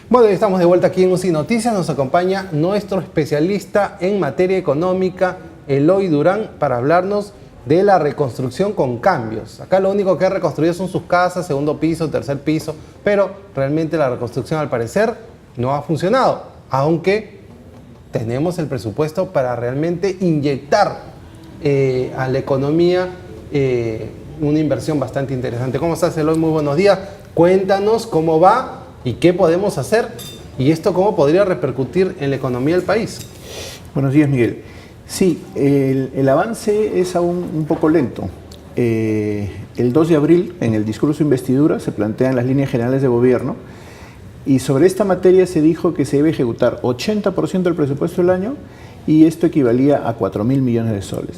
Bueno, estamos de vuelta aquí en UCI Noticias. Nos acompaña nuestro especialista en materia económica, Eloy Durán, para hablarnos de la reconstrucción con cambios. Acá lo único que ha reconstruido son sus casas, segundo piso, tercer piso, pero realmente la reconstrucción al parecer no ha funcionado, aunque tenemos el presupuesto para realmente inyectar a la economía una inversión bastante interesante. ¿Cómo estás, Eloy? Muy buenos días. Cuéntanos cómo va y qué podemos hacer y esto cómo podría repercutir en la economía del país. Buenos días, Miguel. Sí, el avance es aún un poco lento. El 2 de abril, en el discurso de investidura, se plantean las líneas generales de gobierno y sobre esta materia se dijo que se debe ejecutar 80% del presupuesto del año y esto equivalía a 4.000 millones de soles.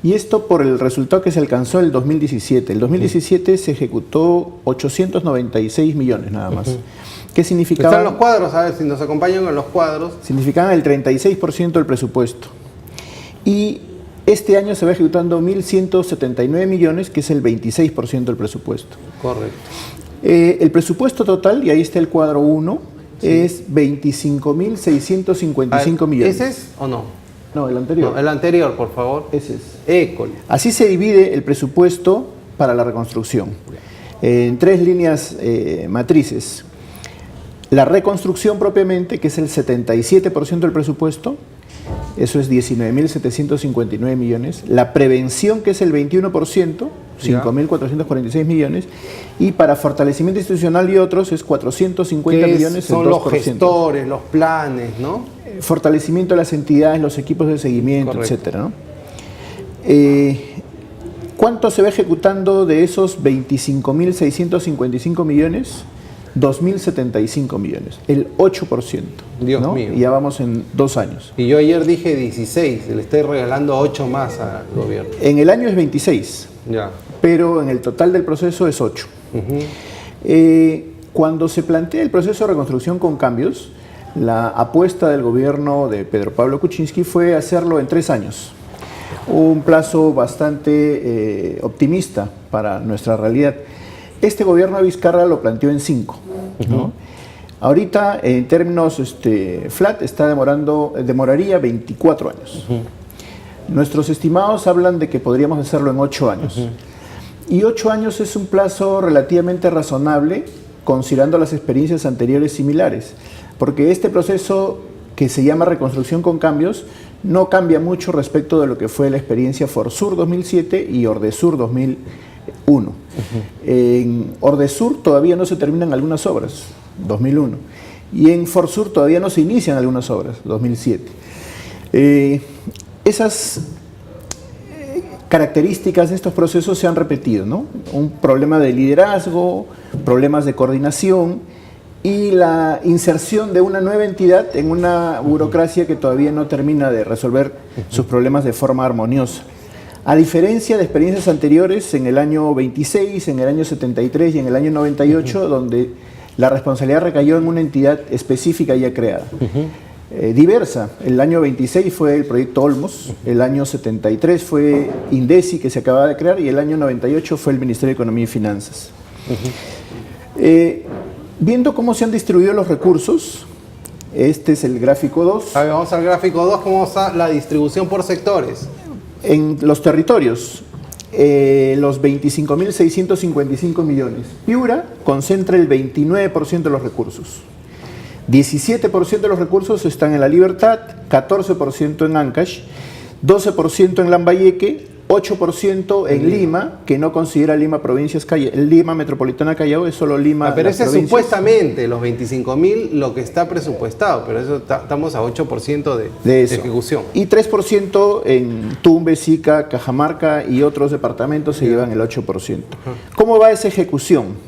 Y esto por el resultado que se alcanzó en el 2017. El 2017 se ejecutó 896 millones nada más. ¿Qué significaba? Están los cuadros, a ver si nos acompañan en los cuadros. Significaban el 36% del presupuesto. Y este año se va ejecutando 1.179 millones, que es el 26% del presupuesto. Correcto. El presupuesto total, y ahí está el cuadro 1, sí, es 25.655 millones. ¿Ese es o no? No, el anterior. No, el anterior, por favor. Ese es. École. Así se divide el presupuesto para la reconstrucción, en tres líneas matrices. La reconstrucción propiamente, que es el 77% del presupuesto, eso es 19.759 millones. La prevención, que es el 21%, 5.446 millones. Y para fortalecimiento institucional y otros es 450 millones. Son los gestores, los planes, ¿no? Fortalecimiento de las entidades, los equipos de seguimiento, correcto, etcétera, ¿no? ¿Cuánto se va ejecutando de esos 25.655 millones? 2.075 millones, el 8%. Dios ¿no? mío. Y ya vamos en 2 años. Y yo ayer dije 16, le estoy regalando 8 más al gobierno. En el año es 26, ya, pero en el total del proceso es 8. Cuando se plantea el proceso de reconstrucción con cambios, la apuesta del gobierno de Pedro Pablo Kuczynski fue hacerlo en 3 años. Un plazo bastante optimista para nuestra realidad. Este gobierno de Vizcarra lo planteó en 5. ¿no? Ahorita, en términos flat, demoraría 24 años. Nuestros estimados hablan de que podríamos hacerlo en 8 años. Y 8 años es un plazo relativamente razonable, considerando las experiencias anteriores similares. Porque este proceso, que se llama reconstrucción con cambios, no cambia mucho respecto de lo que fue la experiencia Forsur 2007 y Ordesur 2001. En Ordesur todavía no se terminan algunas obras, 2001. Y en Forsur todavía no se inician algunas obras, 2007. Esas características de estos procesos se han repetido, ¿no? Un problema de liderazgo, problemas de coordinación y la inserción de una nueva entidad en una burocracia que todavía no termina de resolver sus problemas de forma armoniosa. A diferencia de experiencias anteriores, en el año 26, en el año 73 y en el año 98, donde la responsabilidad recayó en una entidad específica ya creada. Diversa. El año 26 fue el proyecto Olmos, el año 73 fue INDECI, que se acababa de crear, y el año 98 fue el Ministerio de Economía y Finanzas. Viendo cómo se han distribuido los recursos, este es el gráfico 2. A ver, vamos al gráfico 2, ¿cómo está la distribución por sectores? En los territorios, los 25.655 millones. Piura concentra el 29% de los recursos. 17% de los recursos están en La Libertad, 14% en Ancash, 12% en Lambayeque, 8% en Lima, que no considera Lima provincias, Lima metropolitana Callao, es solo Lima. Pero ese es supuestamente los 25.000 lo que está presupuestado, pero eso estamos a 8% de ejecución. Y 3% en Tumbes, Sica, Cajamarca y otros departamentos se llevan el 8%. ¿Cómo va esa ejecución?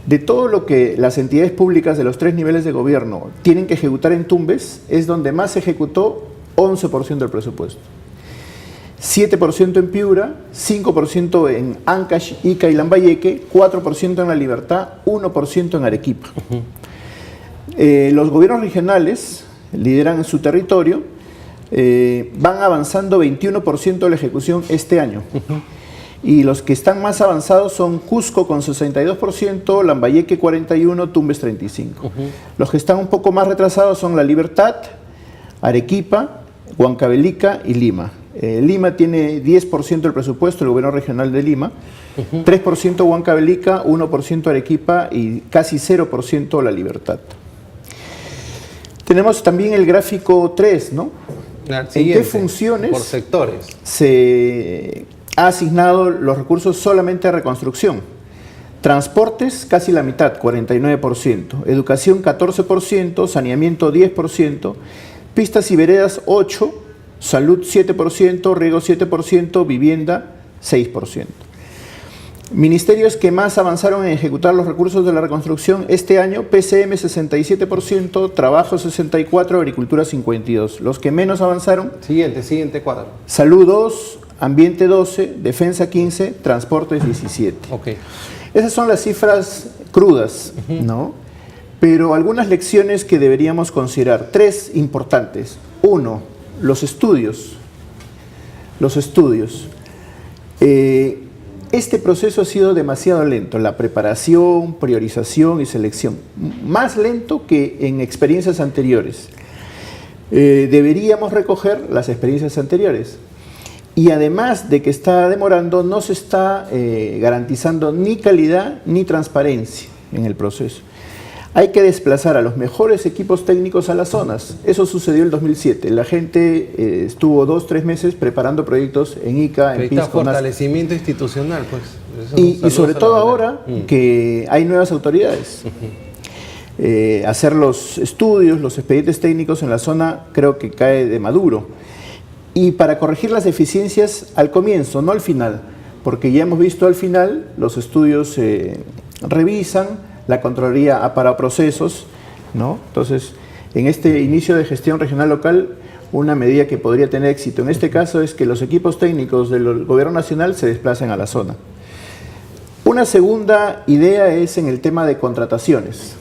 De todo lo que las entidades públicas de los 3 niveles de gobierno tienen que ejecutar en Tumbes, es donde más se ejecutó 11% del presupuesto. 7% en Piura, 5% en Ancash, Ica y Lambayeque, 4% en La Libertad, 1% en Arequipa. Los gobiernos regionales lideran su territorio, van avanzando 21% de la ejecución este año. Y los que están más avanzados son Cusco con 62%, Lambayeque 41%, Tumbes 35%. Los que están un poco más retrasados son La Libertad, Arequipa, Huancavelica y Lima. Lima tiene 10% del presupuesto, el gobierno regional de Lima, 3% Huancavelica, 1% Arequipa y casi 0% La Libertad. Tenemos también el gráfico 3, ¿no? ¿En qué funciones por sectores se ha asignado los recursos solamente a reconstrucción? Transportes, casi la mitad, 49%. Educación, 14%. Saneamiento, 10%. Pistas y veredas, 8%. Salud, 7%. Riego, 7%. Vivienda, 6%. Ministerios que más avanzaron en ejecutar los recursos de la reconstrucción este año: PCM 67%, Trabajo 64%, Agricultura 52%. Los que menos avanzaron: Siguiente cuadro. Salud 2, Ambiente 12, Defensa 15, Transportes 17. Okay. Esas son las cifras crudas, ¿no? Pero algunas lecciones que deberíamos considerar, 3 importantes. 1, los estudios. Este proceso ha sido demasiado lento, la preparación, priorización y selección, más lento que en experiencias anteriores. Deberíamos recoger las experiencias anteriores. Y además de que está demorando, no se está garantizando ni calidad ni transparencia en el proceso. Hay que desplazar a los mejores equipos técnicos a las zonas. Eso sucedió en el 2007. La gente estuvo 2-3 meses preparando proyectos en Ica, en Pisco. Fortalecimiento institucional, pues. Y sobre todo ahora que hay nuevas autoridades. Hacer los estudios, los expedientes técnicos en la zona creo que cae de maduro. Y para corregir las deficiencias al comienzo, no al final, porque ya hemos visto al final, los estudios se revisan, la Contraloría ha parado procesos, ¿no? Entonces, en este inicio de gestión regional local, una medida que podría tener éxito en este caso es que los equipos técnicos del gobierno nacional se desplacen a la zona. Una segunda idea es en el tema de contrataciones.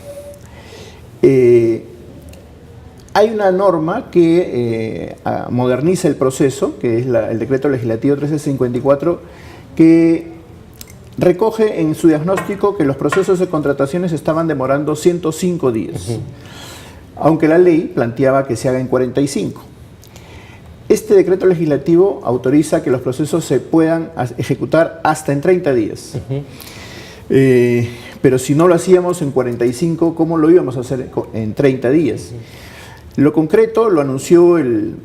Hay una norma que moderniza el proceso, que es el decreto legislativo 1354, que recoge en su diagnóstico que los procesos de contrataciones estaban demorando 105 días, aunque la ley planteaba que se haga en 45. Este decreto legislativo autoriza que los procesos se puedan ejecutar hasta en 30 días. Pero si no lo hacíamos en 45, ¿cómo lo íbamos a hacer en 30 días? Lo concreto lo anunció el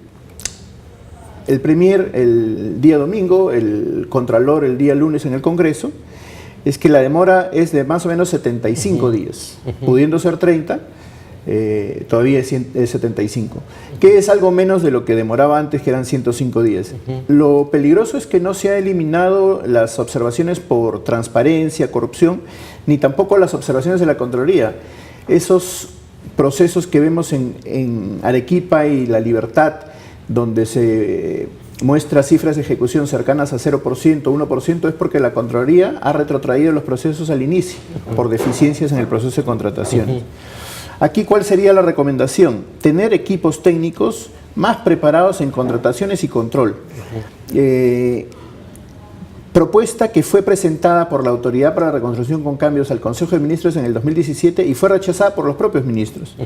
Premier el día domingo, el Contralor el día lunes en el Congreso, es que la demora es de más o menos 75 días, pudiendo ser 30, todavía es 75, que es algo menos de lo que demoraba antes, que eran 105 días. Lo peligroso es que no se ha eliminado las observaciones por transparencia, corrupción, ni tampoco las observaciones de la Contraloría. Esos procesos que vemos en Arequipa y La Libertad, donde se muestra cifras de ejecución cercanas a 0%, 1%, es porque la Contraloría ha retrotraído los procesos al inicio por deficiencias en el proceso de contratación. Aquí, ¿cuál sería la recomendación? Tener equipos técnicos más preparados en contrataciones y control. Propuesta que fue presentada por la Autoridad para la Reconstrucción con Cambios al Consejo de Ministros en el 2017 y fue rechazada por los propios ministros.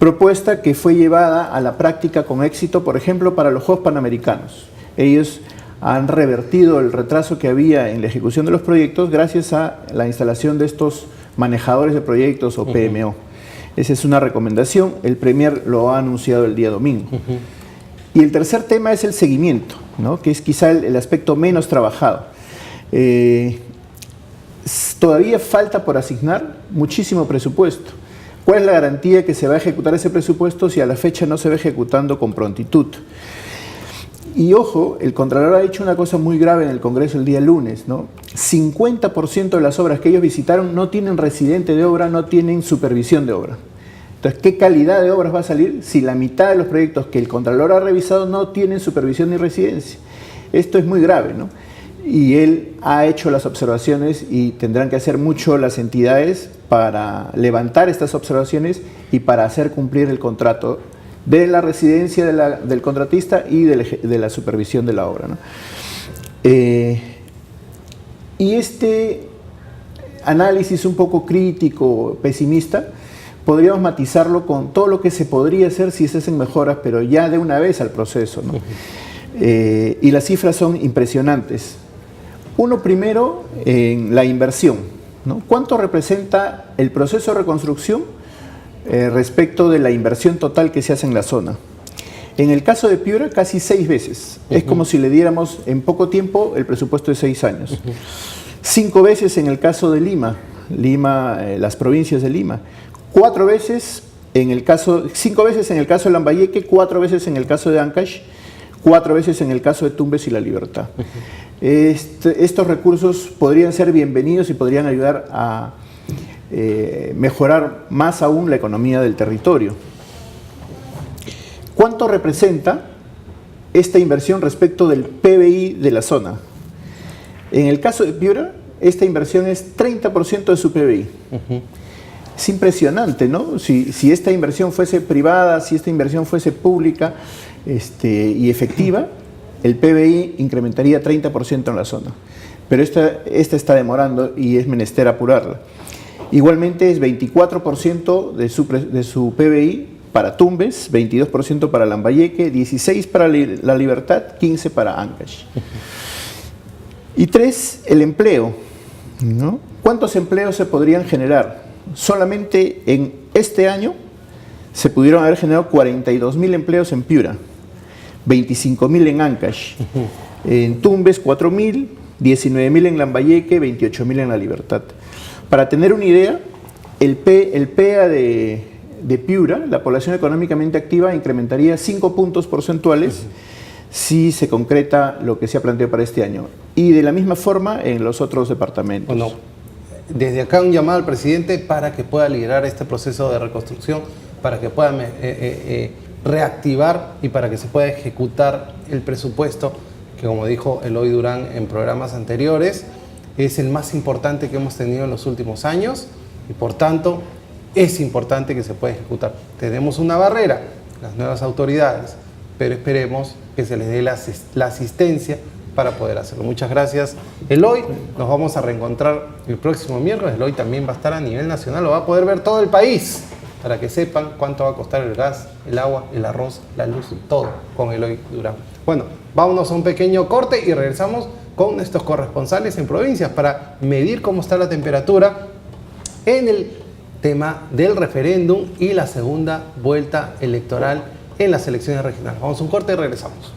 Propuesta que fue llevada a la práctica con éxito, por ejemplo, para los Juegos Panamericanos. Ellos han revertido el retraso que había en la ejecución de los proyectos gracias a la instalación de estos manejadores de proyectos o PMO. Esa es una recomendación, el Premier lo ha anunciado el día domingo. Y el tercer tema es el seguimiento, ¿no? Que es quizá el aspecto menos trabajado. Todavía falta por asignar muchísimo presupuesto. ¿Cuál es la garantía que se va a ejecutar ese presupuesto si a la fecha no se va ejecutando con prontitud? Y ojo, el Contralor ha dicho una cosa muy grave en el Congreso el día lunes, ¿no? 50% de las obras que ellos visitaron no tienen residente de obra, no tienen supervisión de obra. Entonces, ¿qué calidad de obras va a salir si la mitad de los proyectos que el Contralor ha revisado no tienen supervisión ni residencia? Esto es muy grave, ¿no? Y él ha hecho las observaciones y tendrán que hacer mucho las entidades para levantar estas observaciones y para hacer cumplir el contrato de la residencia del contratista y de la supervisión de la obra, ¿no? Y este análisis un poco crítico, pesimista, podríamos matizarlo con todo lo que se podría hacer si se hacen mejoras, pero ya de una vez al proceso, ¿no? Y las cifras son impresionantes. Uno primero en la inversión, ¿no? ¿Cuánto representa el proceso de reconstrucción respecto de la inversión total que se hace en la zona? En el caso de Piura, casi 6 veces. Es como si le diéramos en poco tiempo el presupuesto de 6 años. 5 veces en el caso de Lima, las provincias de Lima. 5 veces en el caso de Lambayeque, 4 veces en el caso de Ancash, 4 veces en el caso de Tumbes y La Libertad. Estos recursos podrían ser bienvenidos y podrían ayudar a mejorar más aún la economía del territorio. ¿Cuánto representa esta inversión respecto del PBI de la zona? En el caso de Piura, esta inversión es 30% de su PBI. Es impresionante, ¿no? Si esta inversión fuese privada, si esta inversión fuese pública y efectiva, el PBI incrementaría 30% en la zona. Pero esta está demorando y es menester apurarla. Igualmente es 24% de su PBI para Tumbes, 22% para Lambayeque, 16% para La Libertad, 15% para Ancash. Y 3, el empleo, ¿no? ¿Cuántos empleos se podrían generar? Solamente en este año se pudieron haber generado 42.000 empleos en Piura, 25.000 en Ancash, en Tumbes 4.000, 19.000 en Lambayeque, 28.000 en La Libertad. Para tener una idea, el PEA de Piura, la población económicamente activa, incrementaría 5 puntos porcentuales si se concreta lo que se ha planteado para este año. Y de la misma forma en los otros departamentos. Bueno, desde acá un llamado al presidente para que pueda liderar este proceso de reconstrucción, para que pueda reactivar y para que se pueda ejecutar el presupuesto que, como dijo Eloy Durán en programas anteriores, es el más importante que hemos tenido en los últimos años y por tanto es importante que se pueda ejecutar. Tenemos una barrera, las nuevas autoridades, pero esperemos que se les dé la asistencia para poder hacerlo. Muchas gracias, Eloy. Nos vamos a reencontrar el próximo miércoles. Eloy también va a estar a nivel nacional, lo va a poder ver todo el país, para que sepan cuánto va a costar el gas, el agua, el arroz, la luz, todo con Eloy Durán. Bueno, vámonos a un pequeño corte y regresamos con nuestros corresponsales en provincias para medir cómo está la temperatura en el tema del referéndum y la segunda vuelta electoral en las elecciones regionales. Vamos a un corte y regresamos.